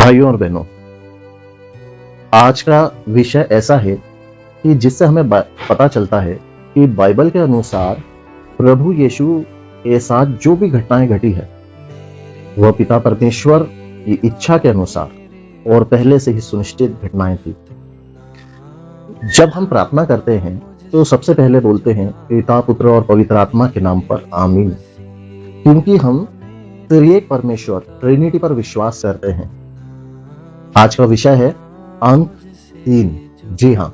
भाइयों और बहनों, आज का विषय ऐसा है कि जिससे हमें पता चलता है कि बाइबल के अनुसार प्रभु यीशु के साथ जो भी घटनाएं घटी है वह पिता परमेश्वर की इच्छा के अनुसार और पहले से ही सुनिश्चित घटनाएं थी। जब हम प्रार्थना करते हैं तो सबसे पहले बोलते हैं पिता, पुत्र और पवित्र आत्मा के नाम पर आमीन, क्योंकि हम त्रिएक परमेश्वर ट्रिनिटी पर विश्वास करते हैं। आज का विषय है अंक 3। जी हाँ,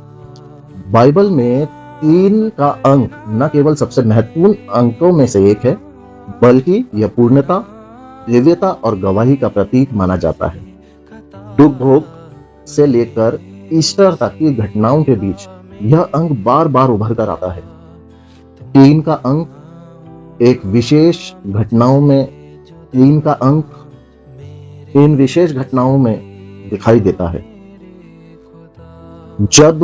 बाइबल में 3 का अंक न केवल सबसे महत्वपूर्ण अंकों में से एक है, बल्कि यह पूर्णता, दिव्यता और गवाही का प्रतीक माना जाता है। दुख भोग से लेकर ईस्टर तक की घटनाओं के बीच यह अंक बार बार उभर कर आता है। 3 का अंक एक विशेष घटनाओं में 3 का अंक इन विशेष घटनाओं में दिखाई देता है। जब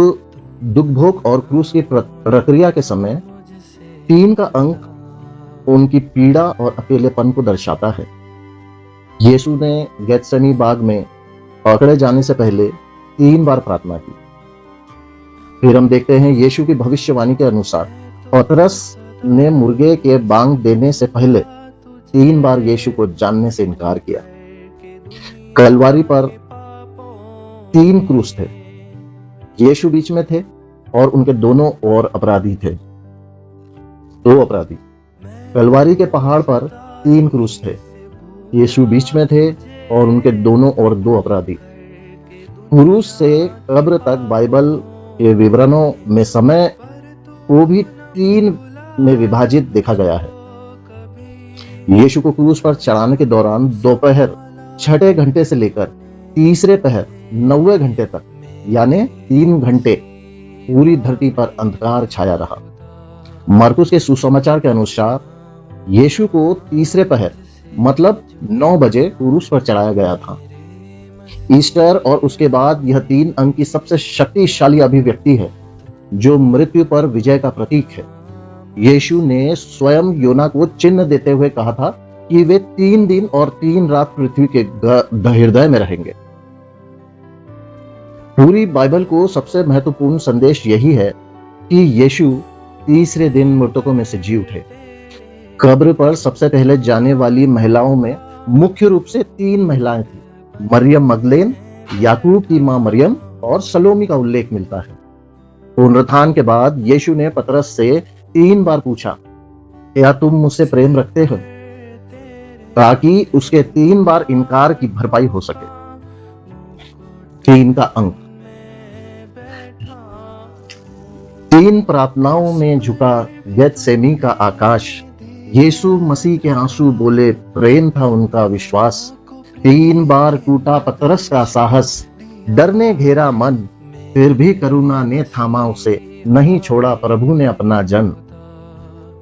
दुख भोग और क्रूस की प्रक्रिया के समय 3 का अंक उनकी पीड़ा और अकेलेपन को दर्शाता है। यीशु ने गेत्सेमनी बाग में पकड़े जाने से पहले 3 बार प्रार्थना की। फिर हम देखते हैं यीशु की भविष्यवाणी के अनुसार पतरस ने मुर्गे के बांग देने से पहले 3 बार यीशु को जानने से इनकार किया। कलवारी पर 3 क्रूस थे, यीशु बीच में थे और उनके दोनों ओर अपराधी थे, 2 अपराधी। कलवारी के पहाड़ पर 3 क्रूस थे, यीशु बीच में थे और उनके दोनों ओर 2 अपराधी। क्रूस से कब्र तक बाइबल के विवरणों में समय को भी 3 में विभाजित देखा गया है। यीशु को क्रूस पर चढ़ाने के दौरान दोपहर 6 घंटे से लेकर तीसरे पहर 90 घंटे तक, यानी 3 घंटे पूरी धरती पर अंधकार छाया रहा। मरकुस के सुसमाचार के अनुसार यीशु को तीसरे पहर मतलब 9 बजे क्रूस पर चढ़ाया गया था। ईस्टर और उसके बाद यह 3 अंक की सबसे शक्तिशाली अभिव्यक्ति है जो मृत्यु पर विजय का प्रतीक है। यीशु ने स्वयं योना को चिन्ह देते हुए कहा था कि वे 3 दिन और 3 रात पृथ्वी के हृदय में रहेंगे। पूरी बाइबल को सबसे महत्वपूर्ण संदेश यही है कि यीशु तीसरे दिन मृतकों में से जी उठे। कब्र पर सबसे पहले जाने वाली महिलाओं में मुख्य रूप से 3 महिलाएं थी, मरियम मगदलेन, याकूब की मां मरियम और सलोमी का उल्लेख मिलता है। पुनरुत्थान के बाद यीशु ने पतरस से 3 बार पूछा, क्या तुम मुझसे प्रेम रखते हो, ताकि उसके 3 बार इनकार की भरपाई हो सके। 3 का अंक 3 प्रार्थनाओं में झुका गेत्सेमनी का आकाश। यीशु मसीह के आंसू बोले, प्रेम था उनका विश्वास। 3 बार टूटा पतरस का साहस, डर ने घेरा मन, फिर भी करुणा ने थामा उसे, नहीं छोड़ा प्रभु ने अपना जन।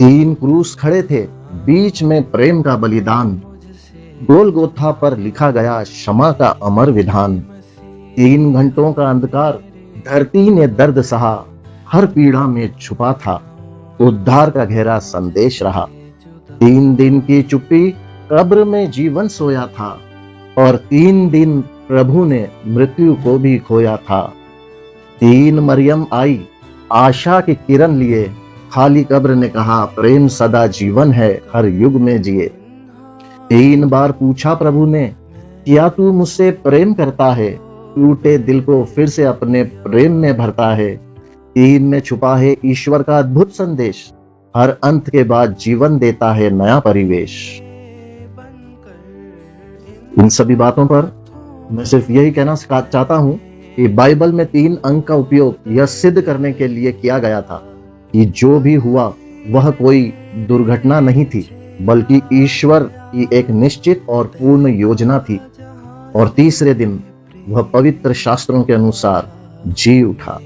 3 क्रूस खड़े थे, बीच में प्रेम का बलिदान, गोलगोथा पर लिखा गया क्षमा का अमर विधान। 3 घंटों का अंधकार, धरती ने दर्द सहा, हर पीड़ा में छुपा था, उद्धार का गहरा संदेश रहा। 3 दिन की चुप्पी, कब्र में जीवन सोया था, और 3 दिन प्रभु ने मृत्यु को भी खोया था। 3 मरियम आई आशा की किरण लिए, खाली कब्र ने कहा प्रेम सदा जीवन है, हर युग में जिए। 3 बार पूछा प्रभु ने, क्या तू मुझसे प्रेम करता है, टूटे दिल को फिर से अपने प्रेम में भरता है। 3 में छुपा है ईश्वर का अद्भुत संदेश, हर अंत के बाद जीवन देता है नया परिवेश। इन सभी बातों पर मैं सिर्फ यही कहना चाहता हूं कि बाइबल में 3 अंक का उपयोग यह सिद्ध करने के लिए किया गया था कि जो भी हुआ वह कोई दुर्घटना नहीं थी, बल्कि ईश्वर की एक निश्चित और पूर्ण योजना थी, और तीसरे दिन वह पवित्र शास्त्रों के अनुसार जी उठा।